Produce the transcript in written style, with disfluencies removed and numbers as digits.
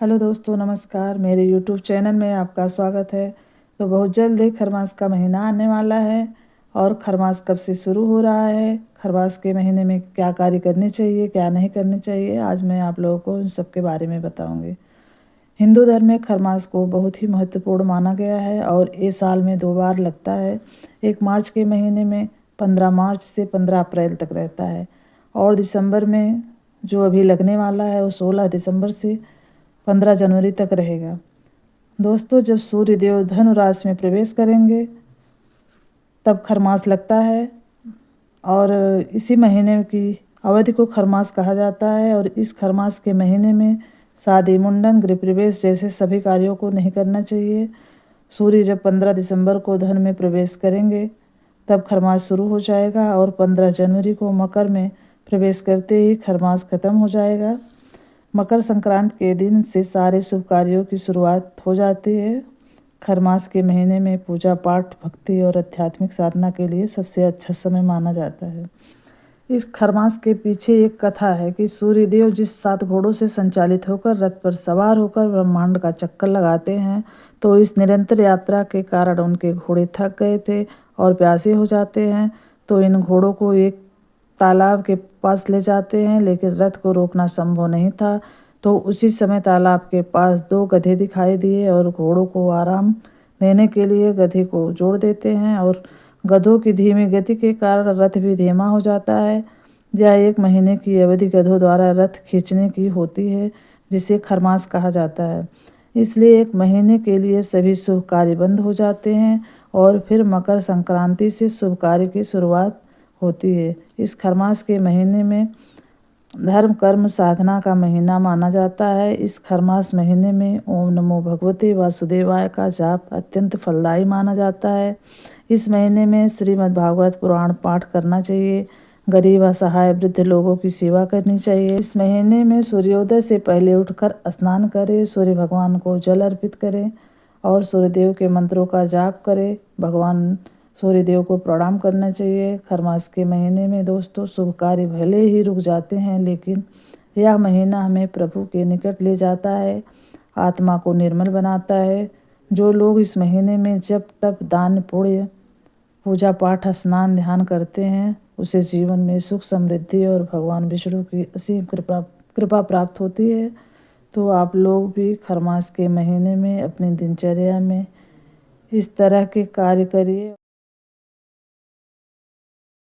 Hello दोस्तों, नमस्कार। मेरे यूट्यूब चैनल में आपका स्वागत है। तो बहुत जल्द ही खरमास का महीना आने वाला है और खरमास कब से शुरू हो रहा है, खरमास के महीने में क्या कार्य करने चाहिए, क्या नहीं करने चाहिए, आज मैं आप लोगों को इन सब के बारे में बताऊंगी। हिंदू धर्म में खरमास को बहुत ही महत्वपूर्ण माना गया है और ये साल में 2 बार लगता है। एक मार्च के महीने में 15 मार्च से 15 अप्रैल तक रहता है और दिसंबर में जो अभी लगने वाला है वो 16 दिसंबर से 15 जनवरी तक रहेगा। दोस्तों, जब सूर्य देव धनु राशि में प्रवेश करेंगे तब खरमास लगता है और इसी महीने की अवधि को खरमास कहा जाता है। और इस खरमास के महीने में शादी, मुंडन, गृह प्रवेश जैसे सभी कार्यों को नहीं करना चाहिए। सूर्य जब 15 दिसंबर को धनु में प्रवेश करेंगे तब खरमास शुरू हो जाएगा और 15 जनवरी को मकर में प्रवेश करते ही खरमास खत्म हो जाएगा। मकर संक्रांति के दिन से सारे शुभ कार्यों की शुरुआत हो जाती है। खरमास के महीने में पूजा पाठ, भक्ति और आध्यात्मिक साधना के लिए सबसे अच्छा समय माना जाता है। इस खरमास के पीछे एक कथा है कि सूर्यदेव जिस 7 घोड़ों से संचालित होकर रथ पर सवार होकर ब्रह्मांड का चक्कर लगाते हैं, तो इस निरंतर यात्रा के कारण उनके घोड़े थक गए थे और प्यासे हो जाते हैं। तो इन घोड़ों को एक तालाब के पास ले जाते हैं, लेकिन रथ को रोकना संभव नहीं था। तो उसी समय तालाब के पास 2 गधे दिखाई दिए और घोड़ों को आराम देने के लिए गधे को जोड़ देते हैं और गधों की धीमी गति के कारण रथ भी धीमा हो जाता है। यह 1 महीने की अवधि गधों द्वारा रथ खींचने की होती है, जिसे खरमास कहा जाता है। इसलिए 1 महीने के लिए सभी शुभ कार्य बंद हो जाते हैं और फिर मकर संक्रांति से शुभ कार्य की शुरुआत होती है। इस खरमास के महीने में धर्म, कर्म, साधना का महीना माना जाता है। इस खरमास महीने में ओम नमो भगवते वासुदेवाय का जाप अत्यंत फलदायी माना जाता है। इस महीने में श्रीमद् भागवत पुराण पाठ करना चाहिए। गरीब, असहाय, वृद्ध लोगों की सेवा करनी चाहिए। इस महीने में सूर्योदय से पहले उठकर स्नान करें, सूर्य भगवान को जल अर्पित करें और सूर्यदेव के मंत्रों का जाप करें। भगवान सूर्यदेव को प्रणाम करना चाहिए। खरमास के महीने में दोस्तों शुभ कार्य भले ही रुक जाते हैं, लेकिन यह महीना हमें प्रभु के निकट ले जाता है, आत्मा को निर्मल बनाता है। जो लोग इस महीने में जब तप, दान, पुण्य, पूजा पाठ, स्नान, ध्यान करते हैं, उसे जीवन में सुख, समृद्धि और भगवान विष्णु की असीम कृपा प्राप्त होती है। तो आप लोग भी खरमास के महीने में अपनी दिनचर्या में इस तरह के कार्य करिए।